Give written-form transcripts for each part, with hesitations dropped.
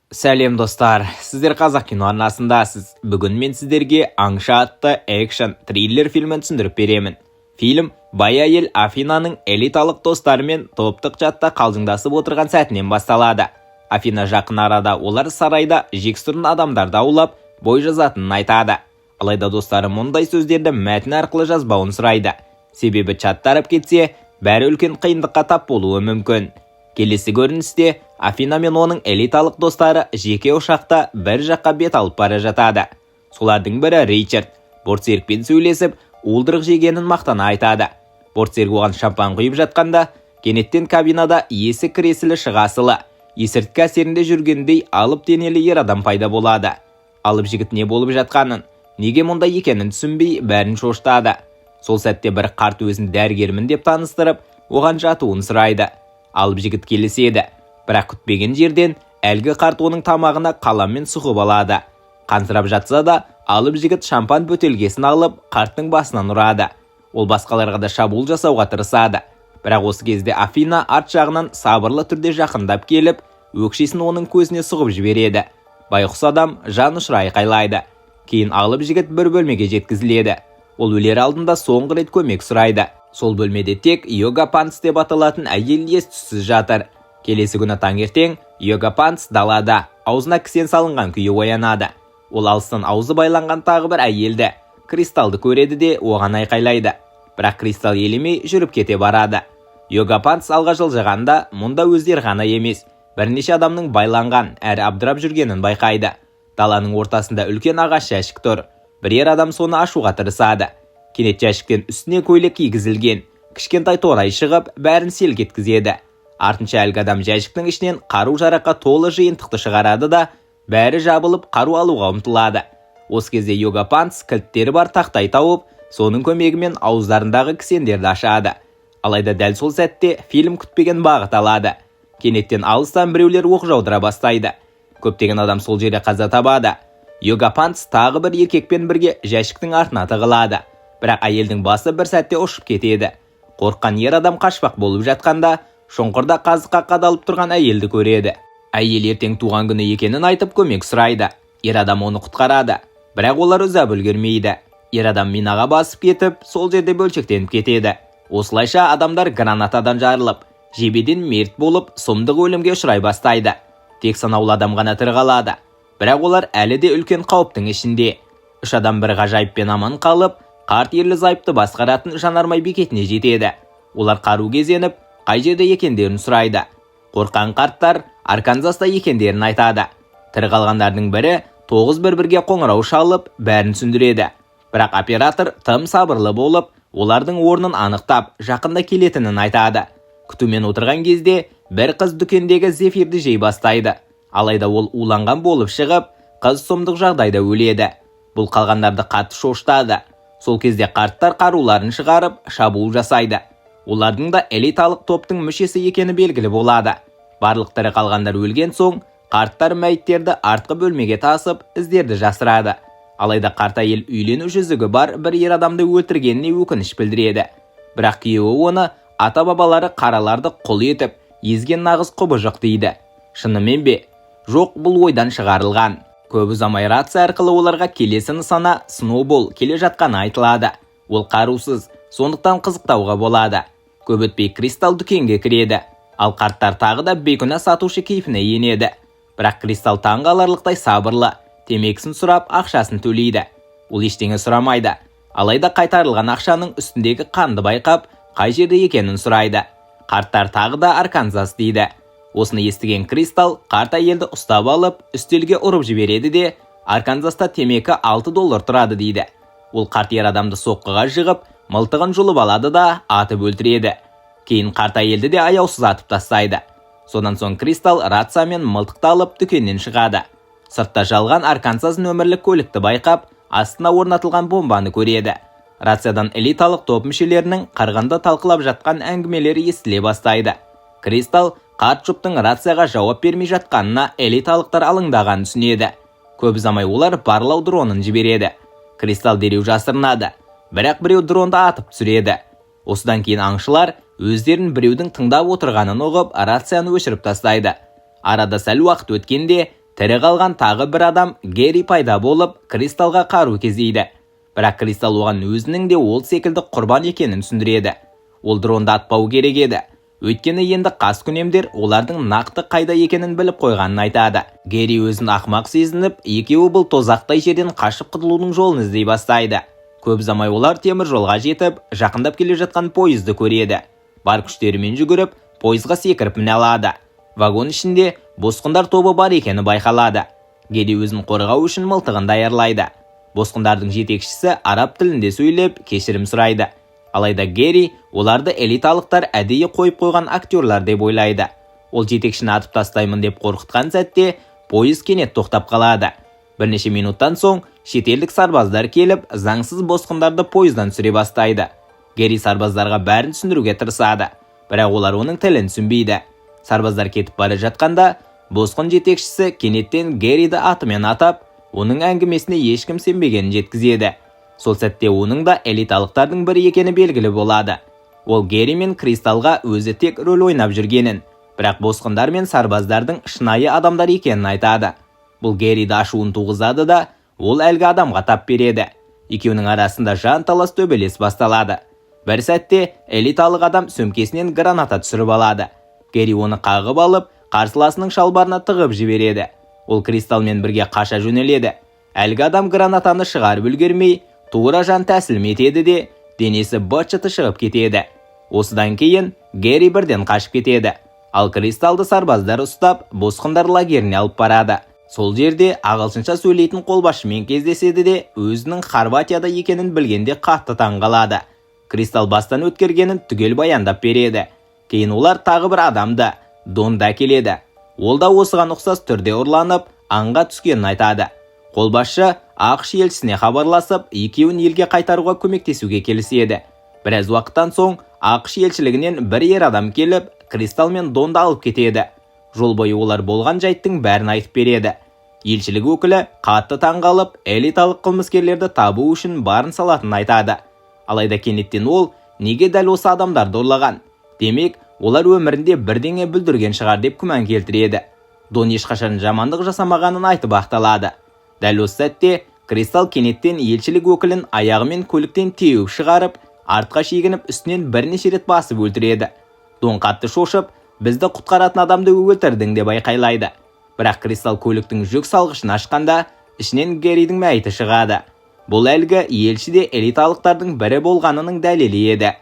Сәлем достар, сіздер қазақ кино арнасындасыз. Бүгін мен сіздерге Аңшы атты экшн триллер фильмін түсіндіріп беремін. Фильм бай әйел Афинаның элиталық достарымен топтық жатта қалжыңдасып отырған сәтінен басталады. Афина жақын арада олар сарайда жексұрын адамдарды аулап бой жазатынын айтады. Алайда достары мұндай сөздерді мәтін арқылы жазбауын сұрайды. Себебі чаттарып кетсе, бәрі үлкен қиындыққа тап болуы мүмкін. Келесі көріністе Афина мен оның элиталық достары жеке ұшақта бір жаққа бет алып бара жатады. Солардың бірі Ричард. Бортсерікпен сөйлесіп, уылдырық жегенін мақтана айтады. Бортсерік оған шампан құйып жатқанда, кенеттен кабинада есі кіресілі шығасылы, есірткі әсерінде жүргендей алып денелі ер адам пайда болады. Алып жігіт не болып жатқанын, неге мұнда екенін түсінбей бәрін шошытады. Сол сәтте бір қарт өзін дәрігермін деп таныстырып, оған жатуын сұрайды. Алып жігіт келіседі. Бірақ күтпеген жерден әлгі қарт оның тамағына қаламмен сұғып алады. Қансырап жатса да, алып жігіт шампан бөтелкесін алып, қарттың басынан ұрады. Ол басқаларға да шабуыл жасауға тырысады. Бірақ осы кезде Афина арт жағынан сабырлы түрде жақындап келіп, өкшесін оның көзіне сұғып жібереді. Байқұс адам жан ұшыра айқайлайды. Кейін алып жігіт бір бөлмеге жеткізіледі. Ол өлер алдында соңғы рет көмек сұрайды. Сол бөлмеде тек Йога Пантс деп аталатын әйел ес-түссіз жатыр. Келесі күні таңертең Йога Пантс далада, аузына кісен салынған күйі оянады. Ол алыстан аузы байланған тағы бір әйелді, Кристалды көреді де оған айқайлайды. Бірақ Кристал елемей жүріп кете барады. Йога Пантс алға жылжығанда мұнда өздер ғана емес, бірнеше адамның байланған әрі абдырап жүргенін байқайды. Даланың ортасында үлкен ағаш жәшік тұр. Бірер адам соны ашуға тырысады. Кенет жәшіктен үстіне көйлек кигізілген, кішкентай торай шығып, бәрін селк еткізеді. Артынша әлгі адам жәшіктің ішінен қару-жараққа толы жиынтықты шығарады да, бәрі жабылып қару алуға ұмтылады. Осы кезде Йога Пантс кілттері бар тақтай тауып, соның көмегімен ауыздарындағы кісендерді ашады. Алайда дәл сол сәтте фильм күтпеген бағыт алады. Кенеттен алыстан біреулер оқ жаудыра бастайды. Көптеген адам сол жерде қаза табады. Йога Пантс тағы бір еркекпен бірге жәшіктің артына тығылады. Бірақ әйелдің басы бір сәтте ұшып кетеді. Қорққан ер адам қашпақ болып жатқанда, шұңқырда қазыққа қадалып тұрған әйелді көреді. Әйел ертең туған күні екенін айтып көмек сұрайды. Ер адам оны құтқарады. Бірақ олар ұзап үлгермейді. Ер адам минаға басып кетіп, сол жерде бөлшектеніп кетеді. Осылайша адамдар гранатадан жарылып, жебеден мерт болып, сұмдық өлімге ұшырай бастайды. Тек санаулы адам ғана тірі қалады. Бірақ олар әлі де үлкен қауіптің ішінде. 3 адам бір ғажайыппен аман қалып, қарт ерлі зайыпты басқаратын жанармай бекетіне жетеді. Олар қару кезеніп, қай жерде екендерін сұрайды. Қорқан қарттар Арканзаста екендерін айтады. Тірі қалғандардың бірі 911-ге қоңырау шалып, бәрін түсіндіреді. Бірақ оператор тым сабырлы болып, олардың орнын анықтап, жақында келетінін айтады. Күтумен отырған кезде бір қыз дүкендегі зефирді жей бастайды. Алайда ол уланған болып шығып, қыз сұмдық жағдайда өледі. Бұл қалғандарды қатты шошытады. Сол кезде қарттар қаруларын шығарып, шабуыл жасайды. Олардың да элиталық топтың мүшесі екені белгілі болады. Барлық тірі қалғандар өлген соң, қарттар мәйіттерді артқы бөлмеге тасып, іздерді жасырады. Алайда қарт әйел үйлену жүзігі бар бір ер адамды өлтіргеніне өкініш білдіреді. Бірақ күйеуі оны ата-бабалары қараларды құл етіп, езген нағыз құбыжық дейді. Шынымен бе? Жоқ, бұл ойдан шығарылған. Көп ұзамай рация арқылы оларға келесі нысана Сноубол келе жатқаны айтылады. Ол қарусыз, сондықтан қызықтауға болады. Көп өтпей Кристал дүкенге кіреді. Ал қарттар тағы да бейкүнә сатушы кейпіне енеді. Бірақ Кристал таңғы аларлықтай сабырлы, темекісін сұрап ақшасын төлейді. Ол ештеңе сұрамайды. Алайда қайтарылған ақшаның үстіндегі қанды байқап, қай жерде екенін сұрайды. Қарттар тағы да Арканзас дейді. Осыны естіген Кристал қарт әйелді ұстап алып, үстелге ұрып жібереді де, Арканзаста темекі $6 тұрады дейді. Ол қарт ер адамды соққыға жығып, мылтығын жұлып алады да атып өлтіреді. Кейін қарт әйелді де аяусыз атып тастайды. Содан соң Кристал рациямен мылтықты алып дүкеннен шығады. Сыртта жалған Арканзас нөмірлік көлікті байқап, астына орнатылған бомбаны көреді. Рациядан элиталық топ мүшелерінің қырғында талқылап жатқан әңгімелері естіле бастайды. Кристал қарт жұптың рацияға жауап бермей жатқанына элиталықтар алыңдаған түсінеді. Көп ұзамай олар барлау дронын жібереді. Кристал дереу жасырынады. Бірақ біреу дронды атып түсіреді. Осыдан кейін аңшылар өздерін біреудің тыңдап отырғанын ұғып, рацияны өшіріп тастайды. Арада сәл уақыт өткенде Тірі қалған тағы бір адам Герри пайда болып, Кристалға қару кезейді. Бірақ Кристал оған өзінің де ол секілді құрбан екенін түсіндіреді. Ол дронды атпау керек еді. Өйткені енді қаскүнемдер олардың нақты қайда екенін біліп қойғанын айтады. Герри өзін ақымақ сезініп, екеуі бұл тозақтай жерден қашып құтылудың жолын іздей бастайды. Көп ұзамай олар темір жолға жетіп, жақындап келе жатқан пойызды көреді. Бар күштерімен жүгіріп, пойызға секіріп міне алады. Вагон ішінде босқындар тобы бар екені байқалады. Герри өзін қорғау үшін мылтығын даярлайды. Босқындардың жетекшісі араб тілінде сөйлеп, кешірім сұрайды. Алайда Герри оларды элиталықтар әдейі қойып қойған актерлар деп ойлайды. Ол жетекшіні атып тастаймын деп қорқытқан сәтте, пойыз кенет тоқтап қалады. Бірнеше минуттан соң шетелдік сарбаздар келіп, заңсыз босқындарды пойыздан түсіре бастайды. Герри сарбаздарға бәрін түсіндіруге тырысады, бірақ олар оның тілін түсінбейді. Сарбаздар кетіп бара жатқанда, босқын жетекшісі кенеттен Герриді атымен атап, оның әңгімесіне ешкім сенбегенін жеткізеді. Сол сәтте оның да элиталықтардың бірі екені белгілі болады. Ол Герри мен Кристалға өзі тек рөл ойнап жүргенін, бірақ босқындар мен сарбаздардың шынайы адамдар екенін айтады. Бұл Герриді ашуын туғызады да, ол әлгі адамға тап береді. Екеуінің арасында жанталас төбелес басталады. Бір сәтте элиталық адам сөмкесінен граната түсіріп алады. Герри оны қағып алып, қарсыласының шалбарына тығып жібереді. Ол Кристалмен бірге қаша жөнеледі. Әлгі адам гранатаны шығарып үлгермей, тура жан тәсілім етеді де, денесі быт-шыты шығып кетеді. Осыдан кейін Герри бірден қашып кетеді. Ал Кристалды сарбаздар ұстап, босқындар лагеріне алып барады. Сол жерде ағылшынша сөйлейтін қолбасшымен кездеседі де, өзінің Хорватияда екенін білгенде қатты таңғалады. Кристал бастан өткергенін түгел баяндап береді. Кейін олар тағы бір адамды, Донды әкеледі. Ол да осыған ұқсас түрде ұрланып, аңға түскенін айтады. Қолбасшы ақш елшісіне хабарласып, екеуін елге қайтаруға көмектесуге келіседі. Біраз уақыттан соң ақш елшілігінен бір ер адам келіп, Кристал мен Донды алып кетеді. Жол бойы олар болған жайттың бәрін айтып береді. Елшілік өкілі қатты таңғалып, элиталық қылмыскерлерді табу үшін барын салатынын айтады. Алайда кенеттен ол неге дәл осы адамдарды ұрлаған? Демек, олар өмірінде бірдеңе бүлдірген шығар деп күмән келтіреді. Дон ешқашан жамандық жасамағанын айтып ақталады. Дәл осы сәтте Кристал кенеттен елшілік өкілін аяғымен көліктен теуіп шығарып, артқа шегініп үстінен бірнеше рет басып өлтіреді. Дон қатты шошып, бізді құтқаратын адамды өлтірдің деп айқайлайды. Бірақ Кристал көліктің жүк салғышын ашқанда, ішінен Герридің мәйіті шығады. Бұл әлгі елші де элиталықтардың бірі болғанының дәлелі еді.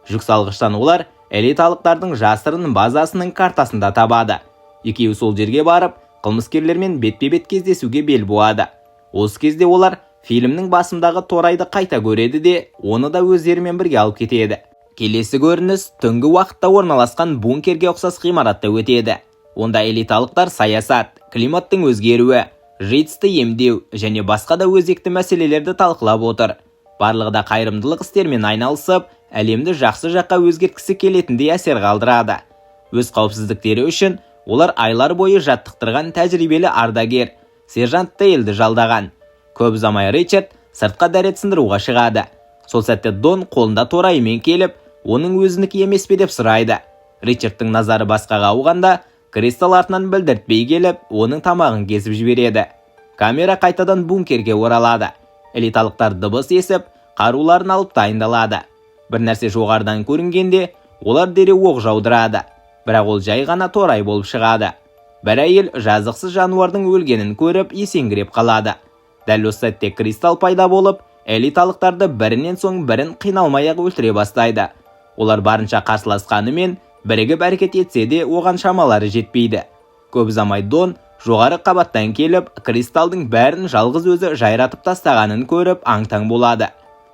Жүк салғыштан олар элиталықтардың жасырын базасының картасында табады. Екеуі сол жерге барып, қылмыскерлермен бетпе-бет кездесуге бел буады. Осы кезде олар фильмнің басындағы торайды қайта көреді де, оны да өздерімен бірге алып кетеді. Келесі көрініс түнгі уақытта орналасқан бункерге ұқсас ғимаратта өтеді. Онда элиталықтар саясат, климаттың өзгеруі, житсті емдеу және басқа да өзекті мәселелерді талқылап отыр. Барлығы да қайырымдылық істермен айналысып, әлемді жақсы жаққа өзгерткісі келетіндей әсер қалдырады. Өз қауіпсіздіктері үшін олар айлар бойы жаттықтырған тәжірибелі ардагер сержант Тейлді жалдаған. Көп ұзамай Ричард сыртқа дәрет сындыруға шығады. Сол сәтте Дон қолында торайымен келіп, оның өзінікі емес пе деп сұрайды. Ричардтың назары басқаға ауғанда, Кристал артынан білдіртпей келіп, оның тамағын кесіп жібереді. Камера қайтадан бункерге оралады. Элиталықтар дыбыс естіп, қаруларын алып дайындалады. Бір нәрсе жоғарыдан көрінгенде, олар дереу оқ жаудырады. Бірақ ол жай ғана торай болып шығады. Бір әйел жазықсыз жануардың өлгенін көріп есеңгіреп қалады. Дәл осы сәтте Кристал пайда болып, элиталықтарды бірінен соң бірін қиналмай-ақ өлтіре бастайды. Олар барынша қарсыласқанымен, бірігіп әрекет етсе де оған шамалары жетпейді. Көп ұзамай Дон жоғары қабаттан келіп, Кристалдың бәрін жалғыз өзі жайратып тастағанын көріп аң-таң болады.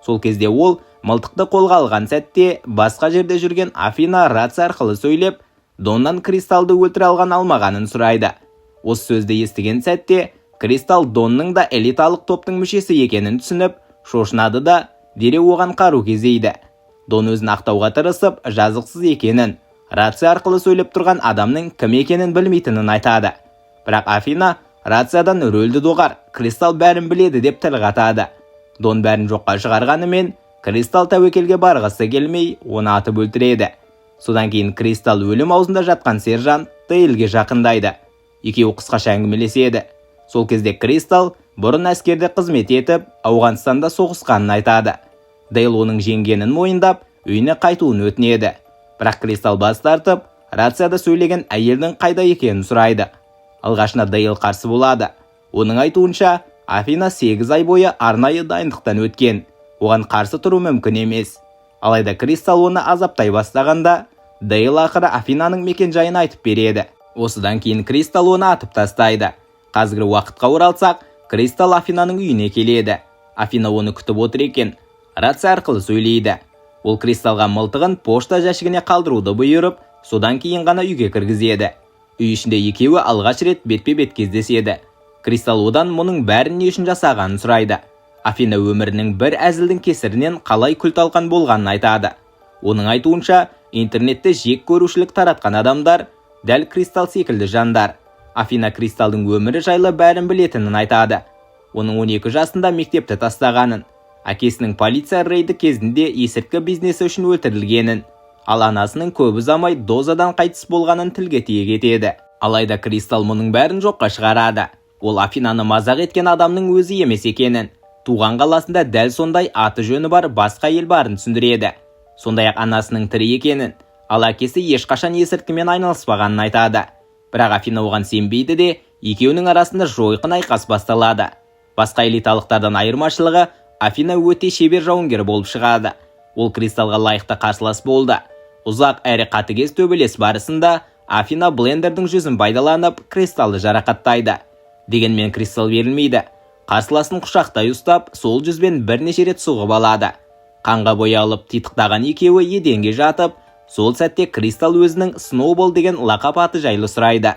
Сол кезде ол мылтықты қолға алған сәтте басқа жерде жүрген Афина рация арқылы сөйлеп, Доннан Кристалды өлтіре алған алмағанын сұрайды. Осы сөзді естіген сәтте Кристал Донның да элиталық топтың мүшесі екенін түсініп, шошынады да дереу оған қару кезейді. Дон өзін ақтауға тырысып, жазықсыз екенін, рация арқылы сөйлеп тұрған адамның кім екенін білмейтінін айтады. Бірақ Афина рациядан рөлді доғар, Кристал бәрін біледі деп тіл қатады. Дон бәрін жоққа шығарғанымен, Кристал тәуекелге барғысы келмей, оны атып өлтіреді. Содан кейін Кристал өлім аузында жатқан сержант Тейлге жақындайды. Екеуі қысқаша әңгімелеседі. Сол кезде Кристал бұрын әскерде қызмет етіп, Ауғанстанда соғысқанын айтады. Дейл оның жеңгенін мойындап, үйіне қайтуын өтінеді. Бірақ Кристал бас тартып, рацияда сөйлеген әйелдің қайда екенін сұрайды. Алғашында Дейл қарсы болады. Оның айтуынша, Афина 8 ай бойы арнайы дайындықтан өткен. Оған қарсы тұру мүмкін емес. Алайда Кристал оны азаптай бастағанда, Дейл ақыры Афинаның мекен-жайын айтып береді. Осыдан кейін Кристал оны атып тастайды. Қазіргі уақытқа оралсақ, Кристал Афинаның үйіне келеді. Афина оны күтіп отыр екен. Рация арқылы сөйлейді. Ол Кристалға мылтығын пошта жәшігіне қалдыруды бұйырып, содан кейін ғана үйге кіргізеді. Үй ішінде екеуі алғаш рет бетпе-бет кездеседі. Кристал одан мұның бәрін не үшін жасағанын сұрайды. Афина өмірінің бір әзілдің кесірінен қалай күл талқан болғанын айтады. Оның айтуынша, интернетте жек көрушілік таратқан адамдар дәл Кристал секілді жандар. Афина Кристалдың өмірі жайлы бәрін білетінін айтады. Оның 12 жасында мектепті тастағанын, әкесінің полиция рейді кезінде есірткі бизнесі үшін өлтірілгенін, ал анасының көп ұзамай дозадан қайтыс болғанын тілге тиек етеді. Алайда Кристал мұның бәрін жоққа шығарады. Ол Афинаны мазақ еткен адамның өзі емес екенін, туған қаласында дәл сондай аты жөні бар басқа ел барын түсіндіреді. Сондай-ақ анасының тірі екенін, ал әкесі ешқашан есірткімен айналыспағанын айтады. Бірақ Афина оған сенбейді де, екеуінің арасында жойқын айқас басталады. Басқа элиталықтардан айырмашылығы, Афина өте шебер жауынгер болып шығады. Ол Кристалға лайықты қарсылас болды. Ұзақ әрі қатыгез төбелес барысында Афина блендердің жүзін пайдаланып Кристалды жарақаттайды. Дегенмен Кристал берілмейді. Қарсыласын құшақтай ұстап, сол жүзбен бірнеше рет соғып алады. Қанға боялып титықтаған екеуі еденге жатып, сол сәтте Кристал өзінің Сноубол деген лақап аты жайлы сұрайды.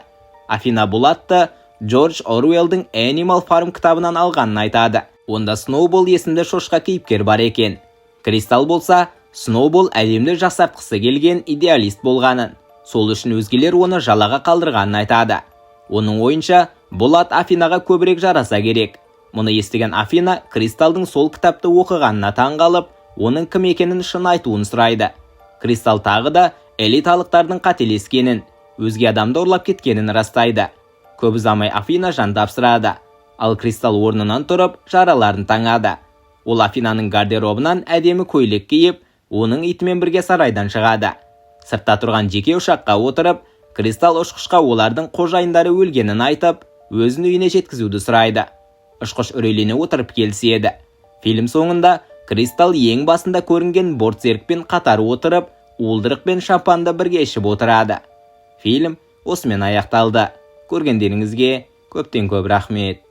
Афина бұл атты Джордж Оруэллдің Animal Farm кітабынан алғанын айтады. Онда Сноубол есімді шошқа кейіпкер бар екен. Кристал болса, Сноубол әлемді жақсартқысы келген идеалист болғанын, сол үшін өзгелер оны жалаға қалдырғанын айтады. Оның ойынша, бұл ат Афинаға көбірек жараса керек. Мұны естіген Афина Кристалдың сол кітапты оқығанына таң қалып, оның кім екенін шын айтуын сұрайды. Кристал тағы да элиталықтардың қателескенін, өзге адамды ұрлап кеткенін растайды. Көп ұзамай Афина жан тапсырады. Ал Кристал орнынан тұрып, жараларын таңады. Ол Афинаның гардеробынан әдемі көйлек киіп, оның итімен бірге сарайдан шығады. Сыртта тұрған жеке ұшаққа отырып, Кристал ұшқышқа олардың қожайындары өлгенін айтып, өзін үйіне жеткізуді сұрайды. Ұшқыш үрейлене отырып келіседі. Фильм соңында Кристал ең басында көрінген бортсерікпен қатар отырып, уылдырық пен шампанды бірге ішіп отырады. Фильм осымен аяқталды. Көргендеріңізге көптен көп рахмет.